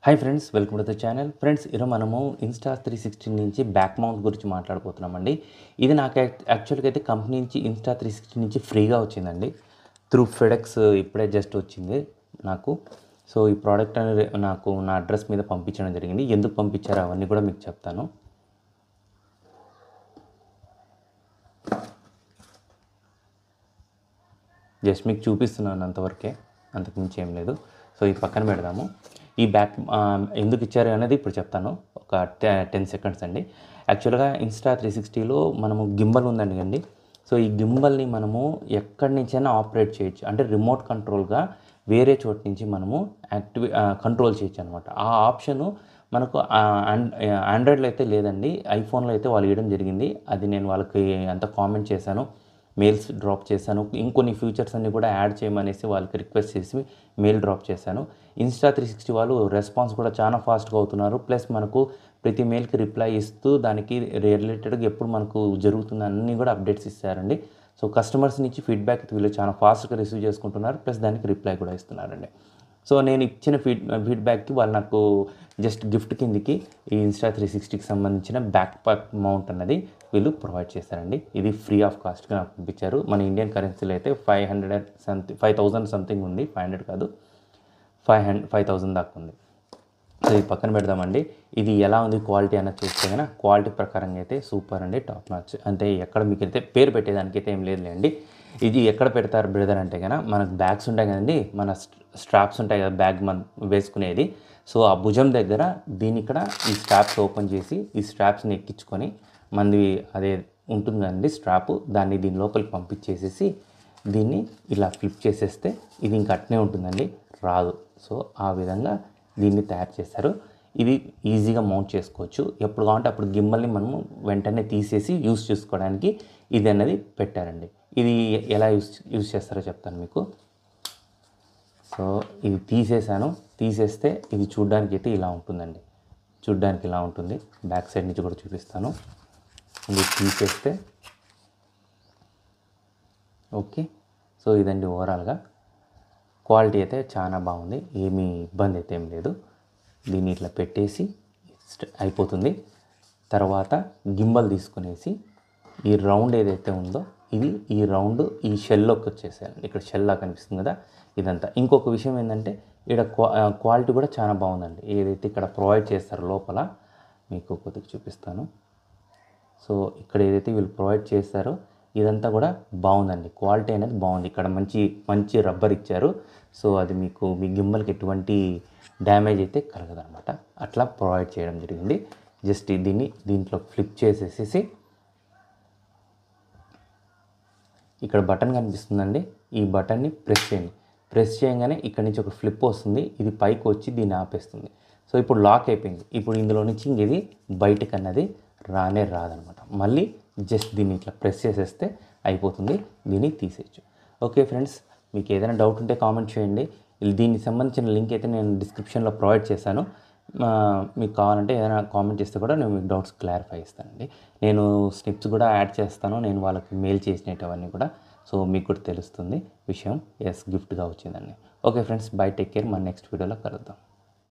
Hi friends, welcome to the channel. Friends, ఈరోజు మనము Insta 360 నుంచి బ్యాక్ మౌంట్ గురించి మాట్లాడుకుంటున్నామండి. ఇది నాకు యాక్చువల్గా అయితే కంపెనీ నుంచి ఇన్స్టా 360 నుంచి ఫ్రీగా వచ్చిందండి. త్రూ ఫెడెక్స్ ఇప్పుడే జస్ట్ వచ్చింది నాకు. సో ఈ ప్రోడక్ట్ అనేది నాకు నా అడ్రస్ మీద పంపించడం జరిగింది. ఎందుకు పంపించారో అవన్నీ కూడా మీకు చెప్తాను. జస్ట్ మీకు చూపిస్తున్నాను అంతవరకే, అంతకుమించి ఏం లేదు. సో ఇది పక్కన పెడదాము. ఈ బ్యాక్ ఎందుకు ఇచ్చారు అనేది ఇప్పుడు చెప్తాను. ఒక 10 సెకండ్స్ అండి. యాక్చువల్గా ఇన్స్టా 360లో మనము గింబల్ ఉందండి అండి. సో ఈ గింబల్ని మనము ఎక్కడి నుంచైనా ఆపరేట్ చేయొచ్చు. అంటే రిమోట్ కంట్రోల్గా వేరే చోటు నుంచి మనము కంట్రోల్ చేయొచ్చు అనమాట. ఆ ఆప్షను మనకు ఆండ్రాయిడ్లో అయితే లేదండి. ఐఫోన్లో అయితే వాళ్ళు ఇవ్వడం జరిగింది. అది నేను వాళ్ళకి అంత కామెంట్ చేశాను, మెయిల్స్ డ్రాప్ చేశాను. ఇంకొన్ని ఫీచర్స్ అన్నీ కూడా యాడ్ చేయమనేసి వాళ్ళకి రిక్వెస్ట్ చేసి మెయిల్ డ్రాప్ చేశాను. ఇన్స్టా 360 వాళ్ళు రెస్పాన్స్ కూడా చాలా ఫాస్ట్గా అవుతున్నారు. ప్లస్ మనకు ప్రతి మెయిల్కి రిప్లై ఇస్తూ దానికి రిలేటెడ్గా ఎప్పుడు మనకు జరుగుతుంది అన్నీ కూడా అప్డేట్స్ ఇస్తారండి. సో కస్టమర్స్ నుంచి ఫీడ్బ్యాక్ వీళ్ళు చాలా ఫాస్ట్గా రిసీవ్ చేసుకుంటున్నారు. ప్లస్ దానికి రిప్లై కూడా ఇస్తున్నారండి. సో నేను ఇచ్చిన ఫీడ్బ్యాక్కి వాళ్ళు నాకు జస్ట్ గిఫ్ట్ కిందికి ఈ ఇన్స్టా 360కి సంబంధించిన బ్యాక్ ప్యాక్ మౌంట్ అన్నది వీళ్ళు ప్రొవైడ్ చేశారండి. ఇది ఫ్రీ ఆఫ్ కాస్ట్గా నాకు పంపించారు. మన ఇండియన్ కరెన్సీలో అయితే 5,000 సంథింగ్ ఉంది. 500 కాదు, 5,000 దాకా ఉంది. సో ఇది పక్కన పెడదామండి. ఇది ఎలా ఉంది క్వాలిటీ అన్నది చూస్తే కనుక క్వాలిటీ ప్రకారంగా అయితే సూపర్ అండి, టాప్ నాచ్. అంటే ఎక్కడ మీకు అయితే పేరు పెట్టేదానికైతే ఏం లేదులేండి. ఇది ఎక్కడ పెడతారు బ్రదర్ అంటే కనుక మనకు బ్యాగ్స్ ఉంటాయి కదండి, మన స్ట్రాప్స్ ఉంటాయి కదా బ్యాగ్ మనం వేసుకునేది. సో ఆ భుజం దగ్గర దీని ఇక్కడ ఈ స్ట్రాప్స్ ఓపెన్ చేసి ఈ స్ట్రాప్స్ని ఎక్కించుకొని మనది అదే ఉంటుంది కదండి స్ట్రాప్, దాన్ని దీని లోపలికి పంపించేసేసి దీన్ని ఇలా ఫ్లిప్ చేసేస్తే ఇది ఇంకా అట్నే ఉంటుందండి, రాదు. సో ఆ విధంగా దీన్ని తయారు చేశారు. ఇది ఈజీగా మౌంట్ చేసుకోవచ్చు. ఎప్పుడు కావాలంటే అప్పుడు గిమ్మల్ని మనము వెంటనే తీసేసి యూస్ చేసుకోవడానికి ఇది అన్నది పెట్టారండి. ఇది ఎలా యూస్ చేస్తారో చెప్తాను మీకు. సో ఇది తీసేస్తే ఇది చూడ్డానికి అయితే ఇలా ఉంటుందండి. చూడ్డానికి ఇలా ఉంటుంది. బ్యాక్ సైడ్ నుంచి కూడా చూపిస్తాను. ఇది తీసేస్తే ఓకే. సో ఇదండి ఓవరాల్గా క్వాలిటీ అయితే చాలా బాగుంది. ఏమీ ఇబ్బంది అయితే ఏం లేదు. దీన్ని ఇట్లా పెట్టేసి అయిపోతుంది. తర్వాత గింబల్ తీసుకునేసి ఈ రౌండ్ ఏదైతే ఉందో ఈ రౌండ్ ఈ షెల్లోకి వచ్చేసాయండి. ఇక్కడ షెల్లా కనిపిస్తుంది కదా, ఇదంతా. ఇంకొక విషయం ఏంటంటే ఇక్కడ క్వాలిటీ కూడా చాలా బాగుందండి. ఏదైతే ఇక్కడ ప్రొవైడ్ చేస్తారో లోపల మీకు కొద్దిగా చూపిస్తాను. సో ఇక్కడ ఏదైతే వీళ్ళు ప్రొవైడ్ చేస్తారో ఇదంతా కూడా బాగుందండి. క్వాలిటీ అనేది బాగుంది. ఇక్కడ మంచి రబ్బర్ ఇచ్చారు. సో అది మీకు మీ గింబల్కి ఎటువంటి డ్యామేజ్ అయితే కలగదనమాట. అట్లా ప్రొవైడ్ చేయడం జరిగింది. జస్ట్ దీంట్లో ఫ్లిప్ చేసేసి ఇక్కడ బటన్ కనిపిస్తుందండి. ఈ బటన్ని ప్రెస్ చేయండి. ప్రెస్ చేయగానే ఇక్కడ నుంచి ఒక ఫ్లిప్ వస్తుంది. ఇది పైకి వచ్చి దీన్ని ఆపేస్తుంది. సో ఇప్పుడు లాక్ అయిపోయింది. ఇప్పుడు ఇందులో నుంచి ఇది బయటకు అన్నది రాదనమాట. మళ్ళీ జస్ట్ దీన్ని ఇట్లా ప్రెస్ చేసేస్తే అయిపోతుంది. దీన్ని తీసేయచ్చు. ఓకే ఫ్రెండ్స్, మీకు ఏదైనా డౌట్ ఉంటే కామెంట్ చేయండి. దీనికి సంబంధించిన లింక్ అయితే నేను డిస్క్రిప్షన్లో ప్రొవైడ్ చేశాను. మీకు కావాలంటే ఏదైనా కామెంట్ చేస్తే కూడా నేను మీకు డౌట్స్ క్లారిఫై ఇస్తానండి. నేను స్నిప్స్ కూడా యాడ్ చేస్తాను. నేను వాళ్ళకి మెయిల్ చేసినవన్నీ కూడా. సో మీకు కూడా తెలుస్తుంది విషయం. గిఫ్ట్గా వచ్చిందండి. Okay friends, by, take care. మన నెక్స్ట్ వీడియోలో కలుద్దాం.